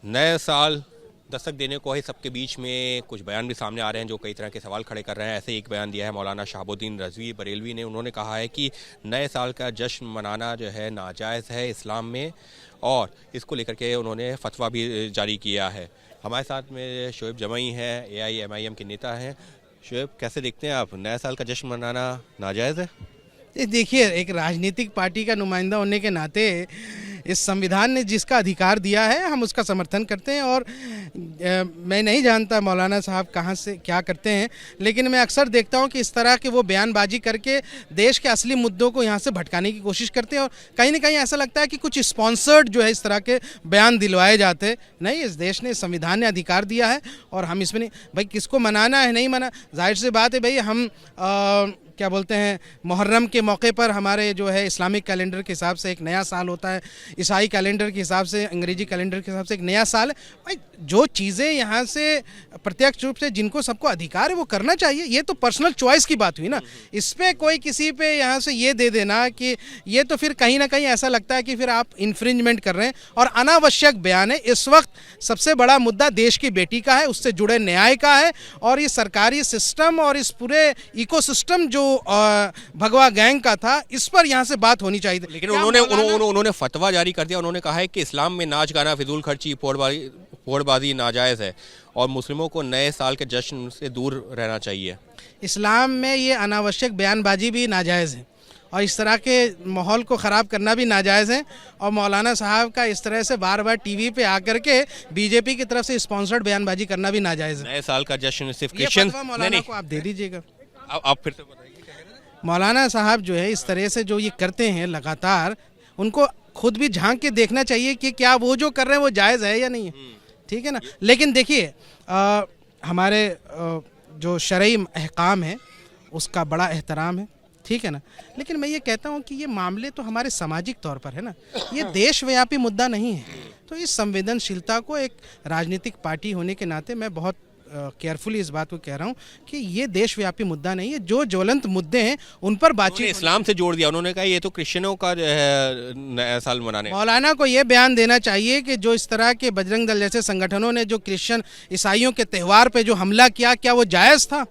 नए साल दस्तक देने को है, सबके बीच में कुछ बयान भी सामने आ रहे हैं जो कई तरह के सवाल खड़े कर रहे हैं। ऐसे एक बयान दिया है मौलाना शहाबुद्दीन रज़वी बरेलवी ने। उन्होंने कहा है कि नए साल का जश्न मनाना जो है नाजायज़ है इस्लाम में, और इसको लेकर के उन्होंने फतवा भी जारी किया है। हमारे साथ में शोएब जमई हैं, AIMIM के नेता हैं। शोएब, कैसे देखते हैं आप, नए साल का जश्न मनाना नाजायज़ है? देखिए, एक राजनीतिक पार्टी का नुमाइंदा होने के नाते इस संविधान ने जिसका अधिकार दिया है हम उसका समर्थन करते हैं। और मैं नहीं जानता मौलाना साहब कहाँ से क्या करते हैं, लेकिन मैं अक्सर देखता हूँ कि इस तरह के वो बयानबाजी करके देश के असली मुद्दों को यहाँ से भटकाने की कोशिश करते हैं। और कहीं ना कहीं ऐसा लगता है कि कुछ स्पॉन्सर्ड जो है इस तरह के बयान दिलवाए जाते। नहीं, इस देश ने, संविधान ने अधिकार दिया है और हम इसमें नहीं, भाई किसको मनाना है नहीं मना, जाहिर सी बात है भाई। हम क्या बोलते हैं, मुहर्रम के मौके पर हमारे जो है इस्लामिक कैलेंडर के हिसाब से एक नया साल होता है, ईसाई कैलेंडर के हिसाब से, अंग्रेजी कैलेंडर के हिसाब से एक नया साल है। भाई जो चीज़ें यहाँ से प्रत्यक्ष रूप से जिनको सबको अधिकार है वो करना चाहिए। ये तो पर्सनल चॉइस की बात हुई ना, इस पर कोई किसी पे यहाँ से ये दे देना कि ये तो फिर कहीं ना कहीं ऐसा लगता है कि फिर आप इन्फ्रिंजमेंट कर रहे हैं और अनावश्यक बयान है। इस वक्त सबसे बड़ा मुद्दा देश की बेटी का है, उससे जुड़े न्याय का है, और ये सरकारी सिस्टम और इस पूरे इकोसिस्टम जो भगवा गैंग का था, इस पर यहाँ से बात होनी चाहिए। लेकिन उन्होंने फतवा जारी कर दिया। उन्होंने कहा है कि इस्लाम में नाच गाना, फिजूल खर्ची, पोड़बाजी नाजायज़ है और मुस्लिमों को नए साल के जश्न से दूर रहना चाहिए। इस्लाम में ये अनावश्यक बयानबाजी भी नाजायज़ है और इस तरह के माहौल को ख़राब करना भी नाजायज़ है। और मौलाना साहब का इस तरह से बार बार टीवी पे आकर के बीजेपी की तरफ से स्पॉन्सर्ड बयानबाजी करना भी नाजायज़ है। नए साल का जश्न सिर्फ क्रिश्चियन, मौलाना को आप दे दीजिएगा। आप फिर से बताइए। मौलाना साहब जो है इस तरह से जो ये करते हैं लगातार, उनको खुद भी झांक के देखना चाहिए कि क्या वो जो कर रहे हैं वो जायज़ है या नहीं है। ठीक है ना। लेकिन देखिए, हमारे जो शरई अहकाम है उसका बड़ा एहतराम है, ठीक है ना। लेकिन मैं ये कहता हूँ कि ये मामले तो हमारे सामाजिक तौर पर है ना, ये देशव्यापी मुद्दा नहीं है। तो इस संवेदनशीलता को एक राजनीतिक पार्टी होने के नाते मैं बहुत केयरफुली इस बात को कह रहा हूँ कि ये देशव्यापी मुद्दा नहीं है। जो ज्वलंत मुद्दे हैं उन पर बातचीत। इस्लाम से जोड़ दिया, उन्होंने कहा ये तो क्रिश्चियनों का जो है नया साल मनाने। मौलाना को ये बयान देना चाहिए कि जो इस तरह के बजरंग दल जैसे संगठनों ने जो क्रिश्चियन ईसाइयों के त्यौहार पे जो हमला किया, क्या वो जायज़ था?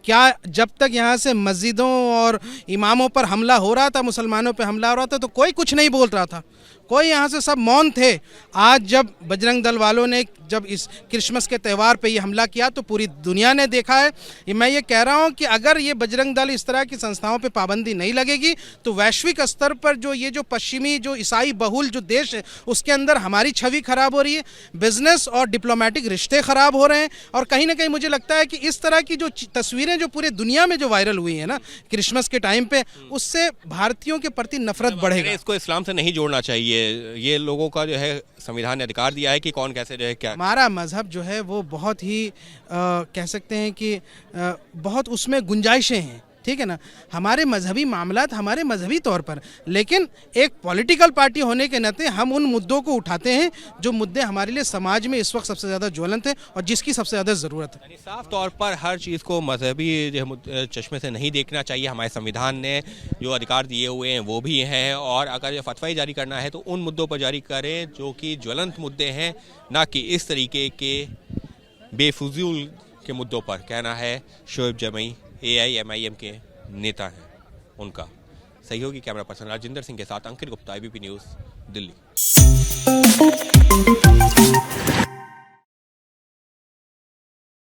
क्या जब तक यहाँ से मस्जिदों और इमामों पर हमला हो रहा था, मुसलमानों पे हमला हो रहा था, तो कोई कुछ नहीं बोल रहा था, कोई यहाँ से सब मौन थे। आज जब बजरंग दल वालों ने जब इस क्रिसमस के त्यौहार पे ये हमला किया तो पूरी दुनिया ने देखा है। मैं ये कह रहा हूँ कि अगर ये बजरंग दल इस तरह की संस्थाओं पे पाबंदी नहीं लगेगी तो वैश्विक स्तर पर जो ये जो पश्चिमी जो ईसाई बहुल जो देश है उसके अंदर हमारी छवि खराब हो रही है, बिजनेस और डिप्लोमेटिक रिश्ते खराब हो रहे हैं। और कहीं ना कहीं मुझे लगता है कि इस तरह की जो तस्वीरें जो पूरे दुनिया में जो वायरल हुई है ना क्रिसमस के टाइम पे, उससे भारतीयों के प्रति नफरत बढ़ेगा। इसको इस्लाम से नहीं जोड़ना चाहिए। ये लोगों का जो है संविधान ने अधिकार दिया है कि कौन कैसे जो है क्या। हमारा मजहब जो है वो बहुत ही कह सकते हैं कि बहुत उसमें गुंजाइशें हैं, ठीक है ना। हमारे मजहबी मामलात हमारे मजहबी तौर पर, लेकिन एक पॉलिटिकल पार्टी होने के नाते हम उन मुद्दों को उठाते हैं जो मुद्दे हमारे लिए समाज में इस वक्त सबसे ज़्यादा ज्वलंत है और जिसकी सबसे ज़्यादा ज़रूरत है। साफ तौर पर हर चीज़ को मजहबी चश्मे से नहीं देखना चाहिए। हमारे संविधान ने जो अधिकार दिए हुए हैं वो भी हैं, और अगर ये फतवा जारी करना है तो उन मुद्दों पर जारी करें जो कि ज्वलंत मुद्दे हैं, ना कि इस तरीके के बेफजूल के मुद्दों पर। कहना है शोएब जमई, AIMIM के नेता हैं। उनका सहयोगी कैमरा पर्सन राजिंदर सिंह के साथ अंकित गुप्ता, IBP न्यूज़, दिल्ली।